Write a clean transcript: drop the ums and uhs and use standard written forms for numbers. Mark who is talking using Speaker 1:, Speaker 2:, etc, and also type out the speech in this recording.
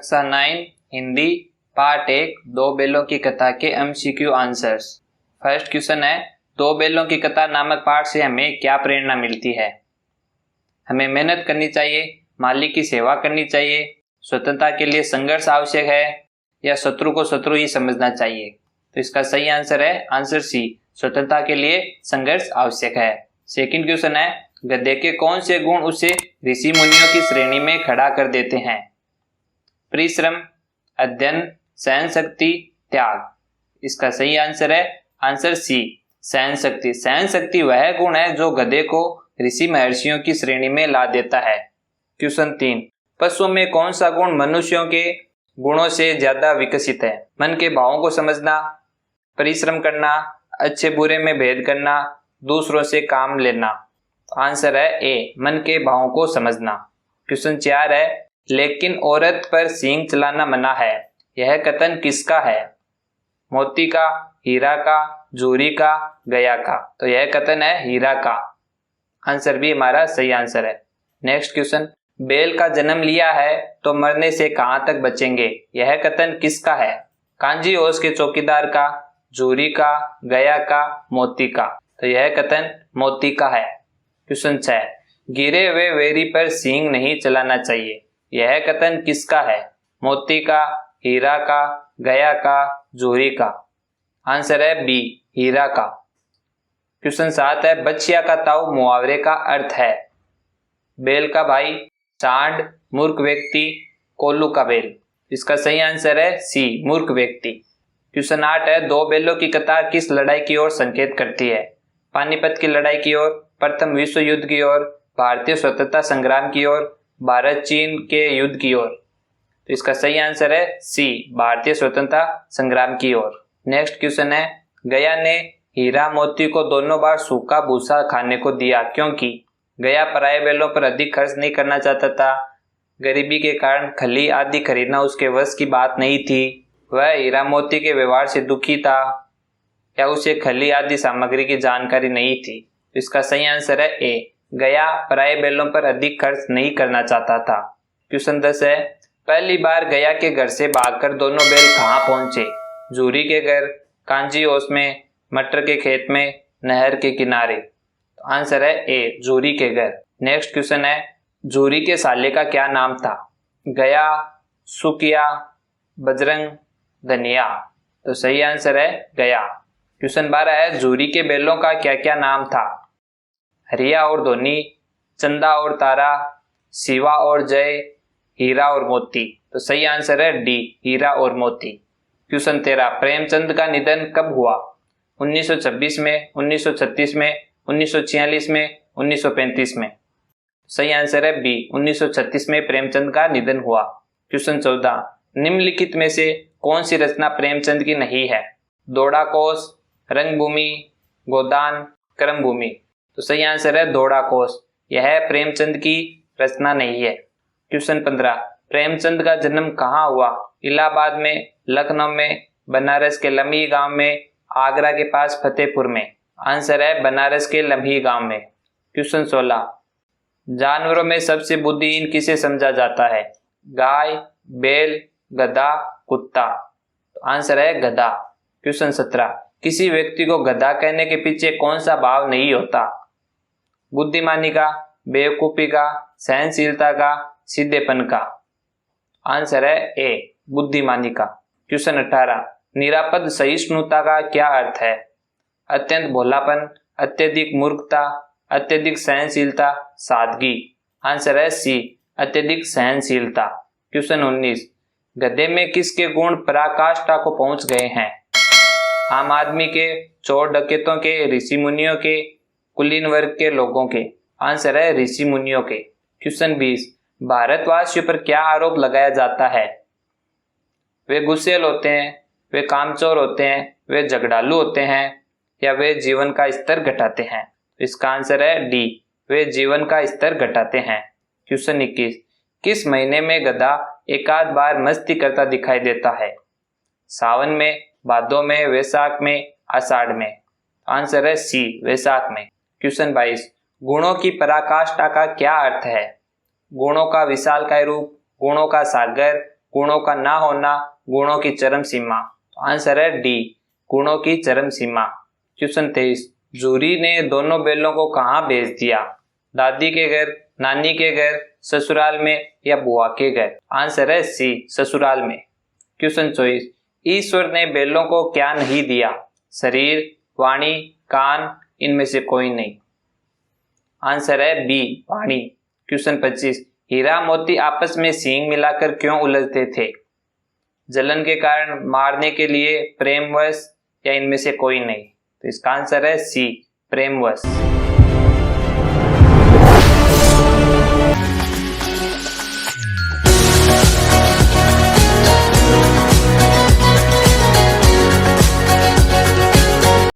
Speaker 1: कक्षा 9 हिंदी पार्ट 1 दो बैलों की कथा के एमसीक्यू आंसर्स। फर्स्ट क्वेश्चन है, दो बैलों की कथा नामक पाठ से हमें क्या प्रेरणा मिलती है? हमें मेहनत करनी चाहिए, मालिक की सेवा करनी चाहिए, स्वतंत्रता के लिए संघर्ष आवश्यक है या शत्रु को शत्रु ही समझना चाहिए? तो इसका सही आंसर है आंसर सी, स्वतंत्रता के लिए संघर्ष आवश्यक है। सेकंड क्वेश्चन है, गधे के कौन से गुण उसे ऋषि मुनियों की श्रेणी में खड़ा कर देते हैं? परिश्रम, अध्ययन, सहन शक्ति, त्याग। इसका सही आंसर है आंसर सी, सहन शक्ति। सहन शक्ति वह गुण है जो गधे को ऋषि महर्षियों की श्रेणी में ला देता है। क्वेश्चन 3, पशुओं में कौन सा गुण मनुष्यों के गुणों से ज्यादा विकसित है? मन के भावों को समझना, परिश्रम करना, अच्छे बुरे में भेद करना, दूसरों से काम लेना। आंसर है ए, मन के भावों को समझना। क्वेश्चन 4 है, लेकिन औरत पर सींग चलाना मना है, यह कथन किसका है? मोती का, हीरा का, जूरी का, गया का। तो यह कथन है हीरा का। आंसर भी हमारा सही आंसर है। नेक्स्ट क्वेश्चन, बैल का जन्म लिया है तो मरने से कहां तक बचेंगे, यह कथन किसका है? कांजी ओस के चौकीदार का, जूरी का, गया का, मोती का। तो यह कथन मोती का है। क्वेश्चन 6, गिरे हुए वेरी पर सींग नहीं चलाना चाहिए, यह कथन किसका है? मोती का, हीरा का, गया का, जूरी का। आंसर है बी, हीरा का। क्वेश्चन 7 है, बछिया का ताऊ मुहावरे का अर्थ है? बैल का भाई, सांड, मूर्ख व्यक्ति, कोल्लू का बैल। इसका सही आंसर है सी, मूर्ख व्यक्ति। क्वेश्चन 8 है, दो बैलों की कतार किस लड़ाई की ओर संकेत करती है? पानीपत की लड़ाई की ओर, प्रथम विश्व युद्ध की ओर, भारतीय स्वतंत्रता संग्राम की ओर, भारत चीन के युद्ध की ओर। तो इसका सही आंसर है सी, भारतीय स्वतंत्रता संग्राम की ओर। नेक्स्ट क्वेश्चन है, गया ने हीरा मोती को दोनों बार सूखा भूसा खाने को दिया क्योंकि? गया पराये बैलों पर अधिक खर्च नहीं करना चाहता था, गरीबी के कारण खली आदि खरीदना उसके वश की बात नहीं थी, वह हीरा मोती के व्यवहार से दुखी था, या उसे खली आदि सामग्री की जानकारी नहीं थी। तो इसका सही आंसर है ए, गया पराये बैलों पर अधिक खर्च नहीं करना चाहता था। क्वेश्चन 10 है, पहली बार गया के घर से भागकर दोनों बैल कहाँ पहुंचे? जूरी के घर, कांजी ओस में, मटर के खेत में, नहर के किनारे। तो आंसर है ए, जूरी के घर। नेक्स्ट क्वेश्चन है, जूरी के साले का क्या नाम था? गया, सुकिया, बजरंग, धनिया। तो सही आंसर है गया। क्वेश्चन 12 है, जूरी के बैलों का क्या क्या नाम था? हरिया और धोनी, चंदा और तारा, शिवा और जय, हीरा और मोती। तो सही आंसर है डी, हीरा और मोती। क्वेश्चन 13, प्रेमचंद का निधन कब हुआ? 1926 में, 1936 में, 1946 में, 1935 में। सही आंसर है बी, 1936 में प्रेमचंद का निधन हुआ। क्वेश्चन 14, निम्नलिखित में से कौन सी रचना प्रेमचंद की नहीं है? दोड़ा कोश, रंगभूमि, गोदान, कर्मभूमि। तो सही आंसर है दोड़ा कोश, यह प्रेमचंद की रचना नहीं है। क्वेश्चन 15, प्रेमचंद का जन्म कहाँ हुआ? इलाहाबाद में, लखनऊ में, बनारस के लम्ही गांव में, आगरा के पास फतेहपुर में। आंसर है बनारस के लम्ही गांव में। क्वेश्चन 16, जानवरों में सबसे बुद्धिहीन किसे समझा जाता है? गाय, बैल, गधा, कुत्ता। तो आंसर है गधा। क्वेश्चन 17, किसी व्यक्ति को गधा कहने के पीछे कौन सा भाव नहीं होता? बुद्धिमानी का, बेवकूफी का, सहनशीलता का, सीधेपन का। आंसर है ए, बुद्धिमानी का। क्वेश्चन 18, निरापद सहिष्णुता का क्या अर्थ है? अत्यंत भोलापन, अत्यधिक मूर्खता, अत्यधिक सहनशीलता, सादगी। आंसर है सी, अत्यधिक सहनशीलता। क्वेश्चन 19, गधे में किसके गुण पराकाष्ठा को पहुंच गए हैं? आम आदमी के, चोर डकैतों के, ऋषि मुनियों के, कुलीन वर्ग के लोगों के। आंसर है ऋषि मुनियों के। क्वेश्चन 20, भारतवासियों पर क्या आरोप लगाया जाता है? वे गुस्सैल होते हैं, वे कामचोर होते हैं, वे झगड़ालू होते हैं, या वे जीवन का स्तर घटाते हैं? इसका आंसर है डी, वे जीवन का स्तर घटाते हैं। क्वेश्चन 21, किस महीने में गधा एकाध बार मस्ती करता दिखाई देता है? सावन में, भादों में, वैशाख में, आषाढ़ में। आंसर है सी, वैशाख में। क्वेश्चन 22, गुणों की पराकाष्ठा का क्या अर्थ है? गुणों का विशालकाय रूप, गुणों का सागर, गुणों का ना होना, गुणों की चरम सीमा। तो आंसर है डी, गुणों की चरम सीमा। क्वेश्चन 23, जूरी ने दोनों बैलों को कहाँ भेज दिया? दादी के घर, नानी के घर, ससुराल में या बुआ के घर? आंसर है सी, ससुराल में। क्वेश्चन 24, ईश्वर ने बैलों को क्या नहीं दिया? शरीर, वाणी, कान, इनमें से कोई नहीं। आंसर है बी, वाणी। क्वेश्चन 25, हीरा मोती आपस में सींग मिलाकर क्यों उलझते थे? जलन के कारण, मारने के लिए, प्रेमवश या इनमें से कोई नहीं? तो इसका आंसर है सी, प्रेमवश।